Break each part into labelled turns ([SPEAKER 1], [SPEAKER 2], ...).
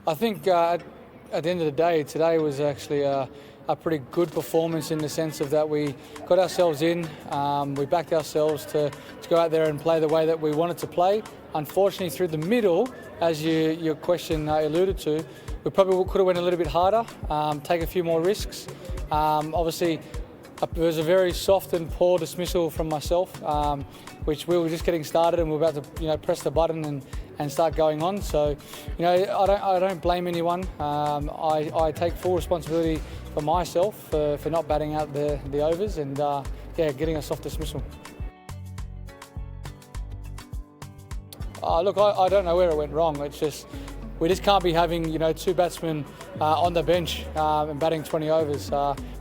[SPEAKER 1] I think at the end of the day, today was actually a pretty good performance in the sense of that we got ourselves in, we backed ourselves to go out there and play the way that we wanted to play. Unfortunately, through the middle, as your question alluded to, we probably could have went a little bit harder, take a few more risks. Obviously, it was a very soft and poor dismissal from myself, which we were just getting started and we were about to press the button and start going on. So, I don't blame anyone. I take full responsibility for myself for not batting out the overs and getting a soft dismissal. Look, I don't know where it went wrong. It's just we just can't be having two batsmen on the bench and batting 20 overs.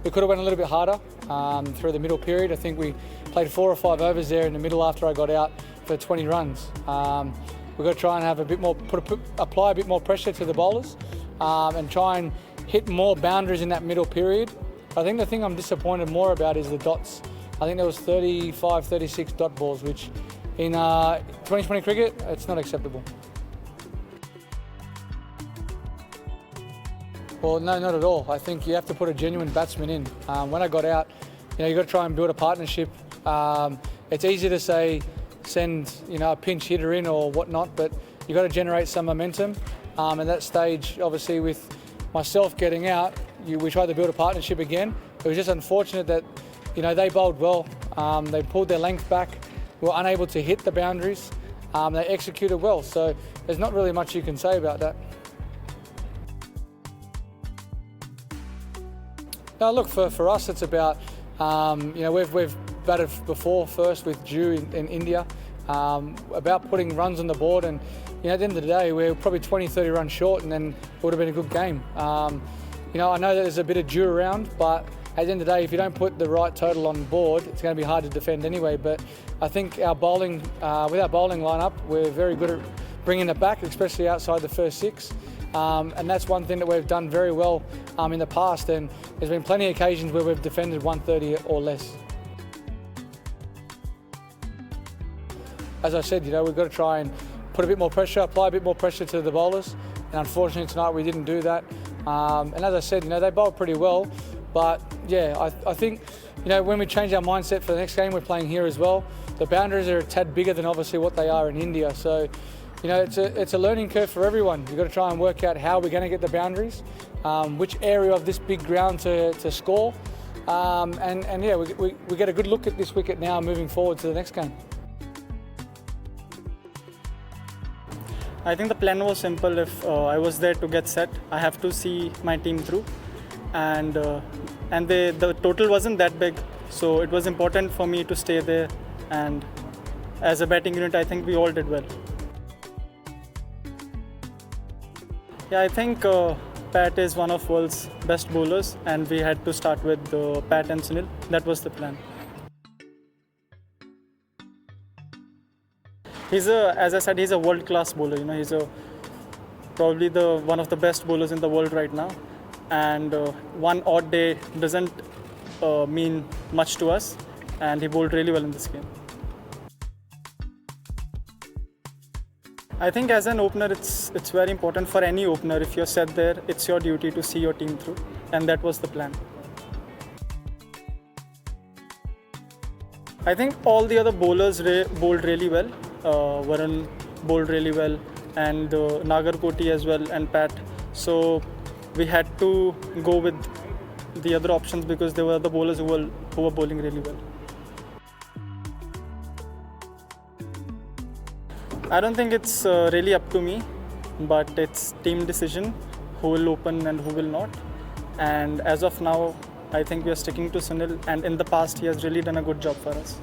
[SPEAKER 1] We could have went a little bit harder through the middle period. I think we played 4 or 5 overs there in the middle after I got out for 20 runs. We've got to try and have a bit more, apply a bit more pressure to the bowlers and try and hit more boundaries in that middle period. I think the thing I'm disappointed more about is the dots. I think there was 35, 36 dot balls, which in 2020 cricket, it's not acceptable. Well, no, not at all. I think you have to put a genuine batsman in. When I got out, you've got to try and build a partnership. It's easy to say, send a pinch hitter in or whatnot, but you've got to generate some momentum. At that stage, obviously, with myself getting out, we tried to build a partnership again. It was just unfortunate that they bowled well. They pulled their length back. We were unable to hit the boundaries. They executed well, so there's not really much you can say about that. Now, look, for us, it's about, we've batted before first with Dew in India, about putting runs on the board, and at the end of the day, we're probably 20, 30 runs short, and then it would have been a good game. I know that there's a bit of Dew around, but at the end of the day, if you don't put the right total on board, it's going to be hard to defend anyway. But I think our bowling, with our bowling lineup, we're very good at bringing it back, especially outside the first 6. And that's one thing that we've done very well in the past, and there's been plenty of occasions where we've defended 130 or less. As I said, we've got to try and put a bit more pressure, apply a bit more pressure to the bowlers, and unfortunately tonight we didn't do that. And as I said, they bowled pretty well, but yeah, I think when we change our mindset for the next game, we're playing here as well. The boundaries are a tad bigger than obviously what they are in India, so it's a learning curve for everyone. You've got to try and work out how we're going to get the boundaries, which area of this big ground to score, and yeah, we get a good look at this wicket now moving forward to the next game.
[SPEAKER 2] I think the plan was simple. If I was there to get set, I have to see my team through, and the total wasn't that big, so it was important for me to stay there. And as a batting unit, I think we all did well. Yeah, I think Pat is one of world's best bowlers, and we had to start with Pat and Sunil. That was the plan. As I said, he's a world-class bowler. He's probably one of the best bowlers in the world right now. And one odd day doesn't mean much to us. And he bowled really well in this game. I think as an opener, it's very important for any opener. If you're set there, it's your duty to see your team through. And that was the plan. I think all the other bowlers bowled really well. Varun bowled really well, and Nagarkoti as well, and Pat. So we had to go with the other options because there were other bowlers who were bowling really well. I don't think it's really up to me, but it's team decision who will open and who will not. And as of now, I think we are sticking to Sunil, and in the past he has really done a good job for us.